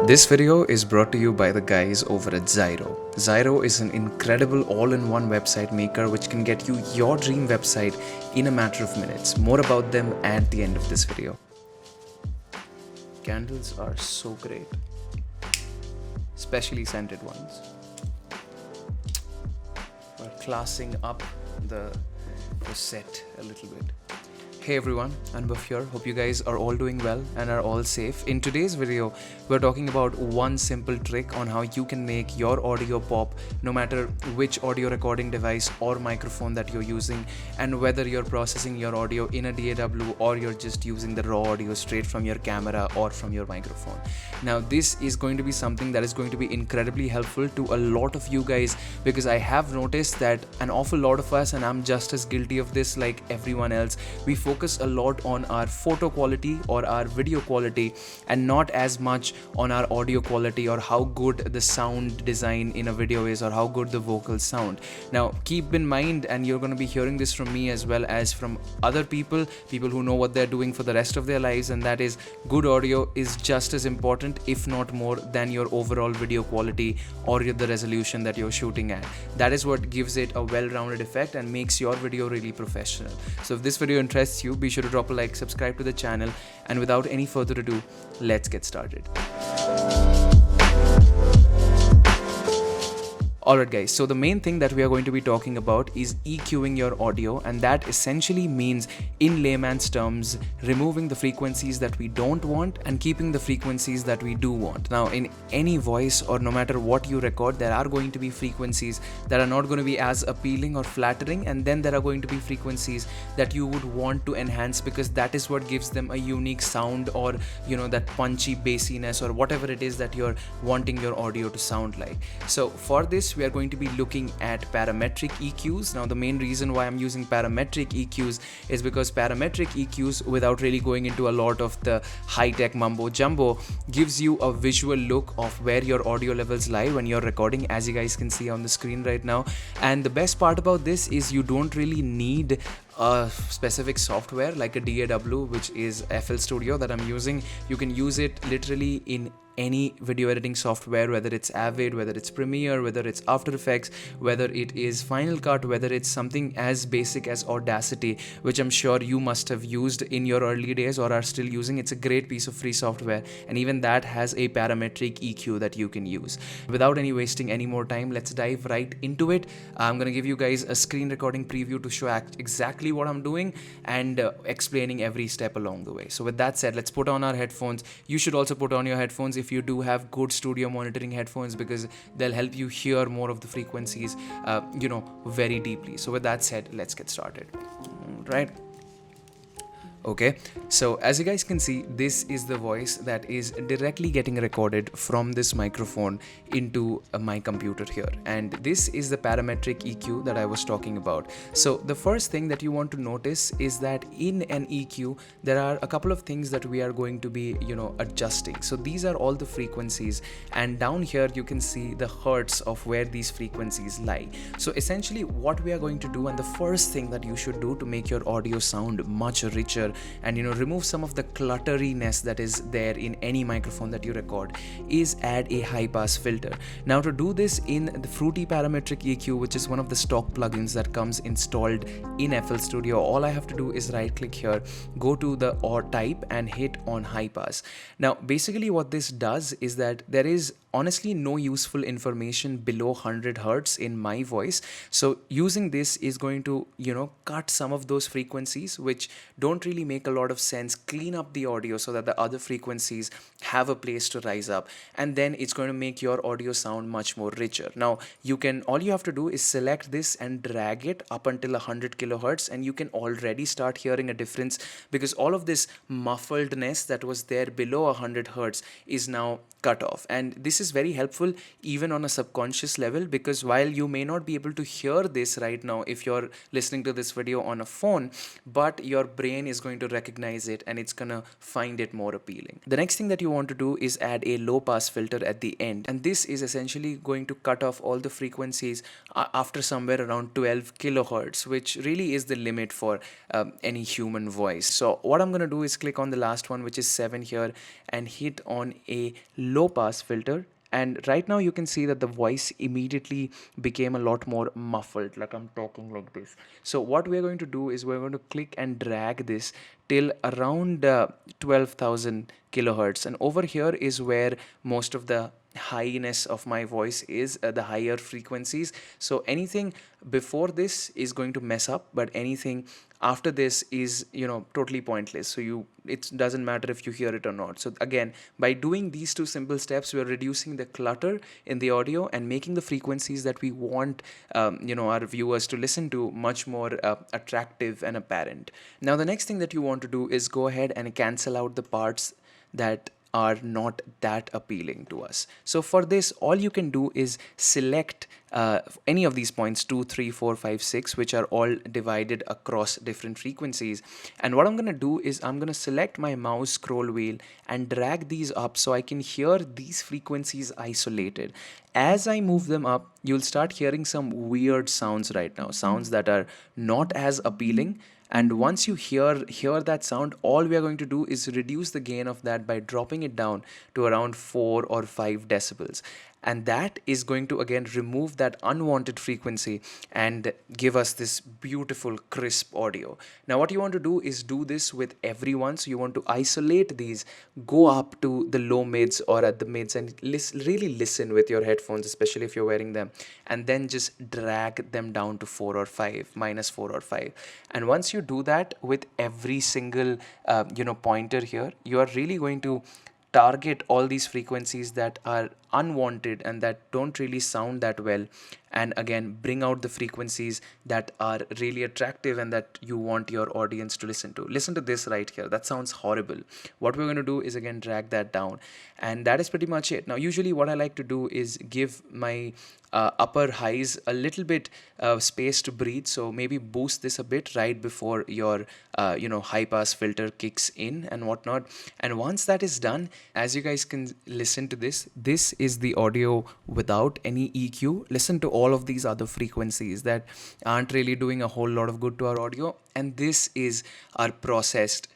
This video is brought to you by the guys over at Zyro. Zyro is an incredible all-in-one website maker which can get you your dream website in a matter of minutes. More about them at the end of this video. Candles are so great, especially scented ones. We're classing up the set a little bit. Hey everyone, Anubhav here. Hope you guys are all doing well and are all safe. In today's video, we're talking about one simple trick on how you can make your audio pop no matter which audio recording device or microphone that you're using, and whether you're processing your audio in a DAW or you're just using the raw audio straight from your camera or from your microphone. Now, this is going to be something that is going to be incredibly helpful to a lot of you guys, because I have noticed that an awful lot of us, and I'm just as guilty of this like everyone else, we focus a lot on our photo quality or our video quality and not as much on our audio quality or how good the sound design in a video is or how good the vocals sound. Now, keep in mind, and you're going to be hearing this from me as well as from other people who know what they're doing for the rest of their lives, and that is good audio is just as important, if not more, than your overall video quality or the resolution that you're shooting at. That is what gives it a well-rounded effect and makes your video really professional. So if this video interests you, be sure to drop a like, subscribe to the channel, and without any further ado, let's get started. Alright guys, so the main thing that we are going to be talking about is EQing your audio, and that essentially means, in layman's terms, removing the frequencies that we don't want and keeping the frequencies that we do want. Now, in any voice or no matter what you record, there are going to be frequencies that are not going to be as appealing or flattering, and then there are going to be frequencies that you would want to enhance because that is what gives them a unique sound, or that punchy bassiness or whatever it is that you're wanting your audio to sound like. So for this, we are going to be looking at parametric EQs. Now, the main reason why I'm using parametric EQs is because parametric EQs, without really going into a lot of the high-tech mumbo jumbo, gives you a visual look of where your audio levels lie when you're recording, as you guys can see on the screen right now. And the best part about this is you don't really need a specific software like a DAW, which is FL Studio that I'm using. You can use it literally in any video editing software, whether it's Avid, whether it's Premiere, whether it's After Effects, whether it is Final Cut, whether it's something as basic as Audacity, which I'm sure you must have used in your early days or are still using. It's a great piece of free software, and even that has a parametric EQ that you can use. Without wasting any more time, let's dive right into it. I'm gonna give you guys a screen recording preview to show exactly what I'm doing and explaining every step along the way. So with that said, let's put on our headphones. You should also put on your headphones if you do have good studio monitoring headphones, because they'll help you hear more of the frequencies very deeply. So with that said, let's get started. Right. Okay, so as you guys can see, this is the voice that is directly getting recorded from this microphone into my computer here, and this is the parametric EQ that I was talking about. So the first thing that you want to notice is that in an EQ, there are a couple of things that we are going to be adjusting. So these are all the frequencies, and down here you can see the hertz of where these frequencies lie. So essentially what we are going to do, and the first thing that you should do to make your audio sound much richer and remove some of the clutteriness that is there in any microphone that you record, is add a high pass filter. Now, to do this in the Fruity Parametric EQ, which is one of the stock plugins that comes installed in FL Studio, all I have to do is right click here, go to the or type and hit on high pass. Now basically what this does is that there is honestly no useful information below 100 hertz in my voice. So using this is going to cut some of those frequencies which don't really make a lot of sense, clean up the audio so that the other frequencies have a place to rise up, and then it's going to make your audio sound much more richer. Now all you have to do is select this and drag it up until 100 kilohertz, and you can already start hearing a difference, because all of this muffledness that was there below 100 hertz is now cut off. And this is is very helpful even on a subconscious level, because while you may not be able to hear this right now if you're listening to this video on a phone, but your brain is going to recognize it and it's gonna find it more appealing. The next thing that you want to do is add a low pass filter at the end, and this is essentially going to cut off all the frequencies after somewhere around 12 kilohertz, which really is the limit for any human voice. So what I'm gonna do is click on the last one, which is 7 here, and hit on a low pass filter. And right now you can see that the voice immediately became a lot more muffled, like I'm talking like this. So what we're going to do is we're going to click and drag this till around 12,000 kilohertz, and over here is where most of the highness of my voice is, the higher frequencies. So anything before this is going to mess up, but anything after this is, totally pointless. So it doesn't matter if you hear it or not. So again, by doing these two simple steps, we're reducing the clutter in the audio and making the frequencies that we want our viewers to listen to much more attractive and apparent. Now the next thing that you want to do is go ahead and cancel out the parts that are not that appealing to us. So for this, all you can do is select any of these points, 2, 3, 4, 5, 6, which are all divided across different frequencies. And what I'm going to do is I'm going to select my mouse scroll wheel and drag these up so I can hear these frequencies isolated. As I move them up, you'll start hearing some weird sounds right now, sounds that are not as appealing. And once you hear that sound, all we are going to do is reduce the gain of that by dropping it down to around 4 or 5 decibels. And that is going to again remove that unwanted frequency and give us this beautiful crisp audio. Now what you want to do is do this with everyone. So you want to isolate these, go up to the low mids or at the mids, and really listen with your headphones, especially if you're wearing them, and then just drag them down to 4 or 5, minus 4 or 5. And once you do that with every single pointer here, you are really going to target all these frequencies that are unwanted and that don't really sound that well, and again bring out the frequencies that are really attractive and that you want your audience to listen to. Listen to this right here, that sounds horrible. What we're going to do is again drag that down, and that is pretty much it. Now usually what I like to do is give my upper highs a little bit space to breathe, so maybe boost this a bit right before your high pass filter kicks in and whatnot. And once that is done, as you guys can listen to this is the audio without any EQ. Listen to all of these other frequencies that aren't really doing a whole lot of good to our audio, and this is our processed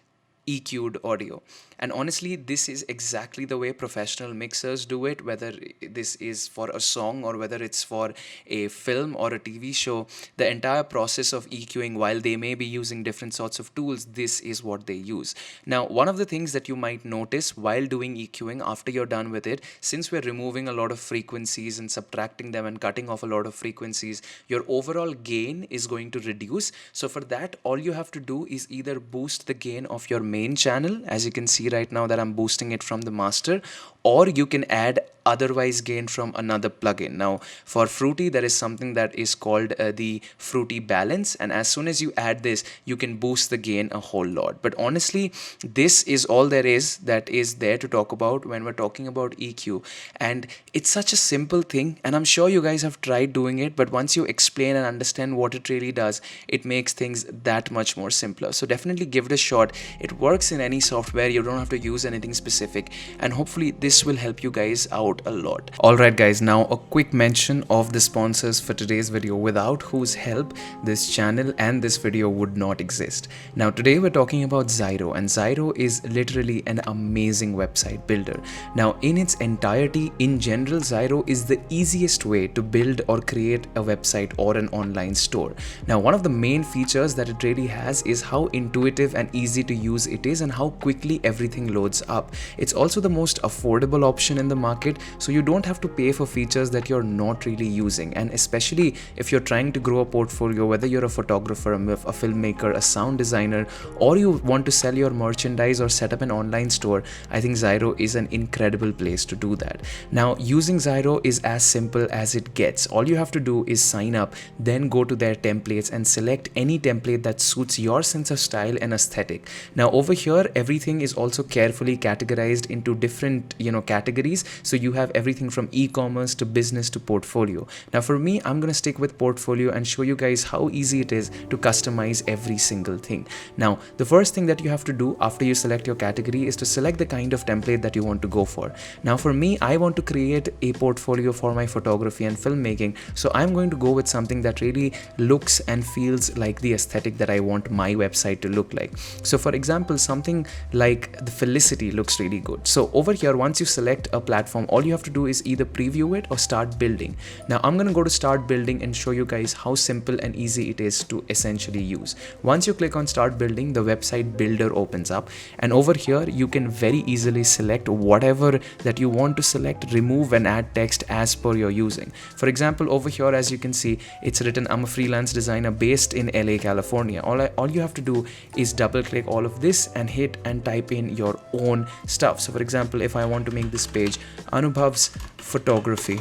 EQ'd audio. And honestly, this is exactly the way professional mixers do it, whether this is for a song or whether it's for a film or a TV show. The entire process of EQing, while they may be using different sorts of tools, this is what they use. Now, one of the things that you might notice while doing EQing after you're done with it, since we're removing a lot of frequencies and subtracting them and cutting off a lot of frequencies, your overall gain is going to reduce. So for that, all you have to do is either boost the gain of your main channel, as you can see right now that I'm boosting it from the master, or you can add otherwise gain from another plugin. Now for Fruity, there is something that is called the Fruity Balance, and as soon as you add this, you can boost the gain a whole lot. But honestly, this is all there is that is there to talk about when we're talking about EQ, and it's such a simple thing, and I'm sure you guys have tried doing it, but once you explain and understand what it really does, it makes things that much more simpler. So definitely give it a shot. It works in any software, you don't have to use anything specific, and hopefully this will help you guys out a lot. Alright guys, now a quick mention of the sponsors for today's video, without whose help this channel and this video would not exist. Now today we're talking about Zyro, and Zyro is literally an amazing website builder. Now in its entirety, in general, Zyro is the easiest way to build or create a website or an online store. Now one of the main features that it really has is how intuitive and easy to use it is and how quickly everything loads up. It's also the most affordable option in the market, so you don't have to pay for features that you're not really using. And especially if you're trying to grow a portfolio, whether you're a photographer, a filmmaker, a sound designer, or you want to sell your merchandise or set up an online store, I think Zyro is an incredible place to do that. Now using Zyro is as simple as it gets. All you have to do is sign up, then go to their templates and select any template that suits your sense of style and aesthetic. Now over here, everything is also carefully categorized into different categories, so you you have everything from e-commerce to business to portfolio. Now for me, I'm going to stick with portfolio and show you guys how easy it is to customize every single thing. Now, the first thing that you have to do after you select your category is to select the kind of template that you want to go for. Now for me, I want to create a portfolio for my photography and filmmaking, so I'm going to go with something that really looks and feels like the aesthetic that I want my website to look like. So for example, something like the Felicity looks really good. So over here, once you select a platform, all you have to do is either preview it or start building. Now I'm going to go to start building and show you guys how simple and easy it is to essentially use. Once you click on start building, the website builder opens up, and over here you can very easily select whatever that you want to select, remove and add text as per your using. For example, over here, as you can see, it's written, I'm a freelance designer based in LA, California. All you have to do is double click all of this and hit and type in your own stuff. So for example, if I want to make this page Anubhav's photography,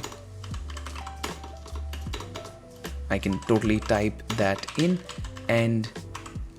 I can totally type that in and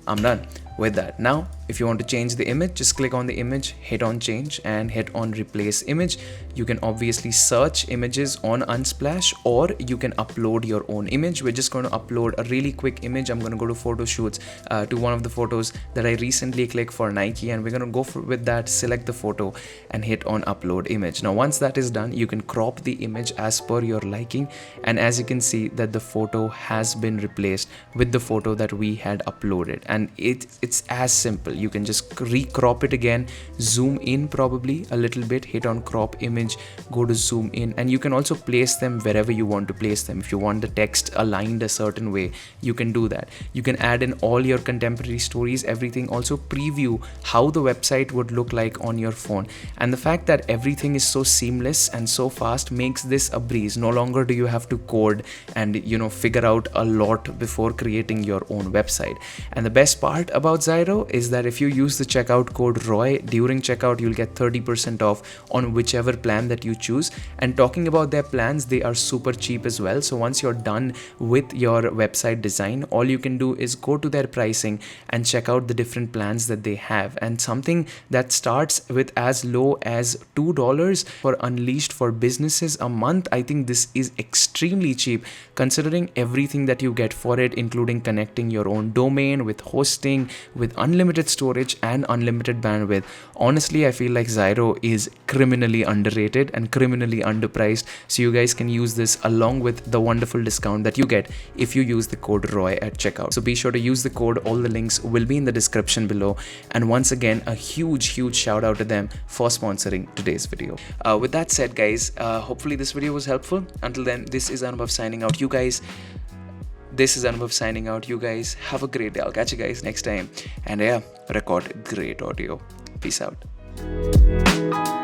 I'm done with that. Now if you want to change the image, just click on the image, hit on change and hit on replace image. You can obviously search images on Unsplash, or you can upload your own image. We're just going to upload a really quick image. I'm going to go to photo shoots to one of the photos that I recently clicked for Nike, and we're going to go with that, select the photo and hit on upload image. Now once that is done, you can crop the image as per your liking, and as you can see that the photo has been replaced with the photo that we had uploaded, and it's as simple. You can just recrop it again, zoom in probably a little bit, hit on crop image, go to zoom in, and you can also place them wherever you want to place them. If you want the text aligned a certain way, you can do that. You can add in all your contemporary stories, everything. Also preview how the website would look like on your phone, and the fact that everything is so seamless and so fast makes this a breeze. No longer do you have to code and figure out a lot before creating your own website. And the best part about Zyro is that if you use the checkout code ROY during checkout, you'll get 30% off on whichever plan that you choose. And talking about their plans, they are super cheap as well. So once you're done with your website design, all you can do is go to their pricing and check out the different plans that they have. And something that starts with as low as $2 for Unleashed for businesses a month, I think this is extremely cheap considering everything that you get for it, including connecting your own domain with hosting, with unlimited storage and unlimited bandwidth. Honestly, I feel like Zyro is criminally underrated and criminally underpriced, so you guys can use this along with the wonderful discount that you get if you use the code ROY at checkout. So be sure to use the code. All the links will be in the description below, and once again a huge shout out to them for sponsoring today's video. With that said, guys, hopefully this video was helpful. Until then, this is Anubhav signing out. This is Anubhav signing out. You guys have a great day. I'll catch you guys next time. And yeah, record great audio. Peace out.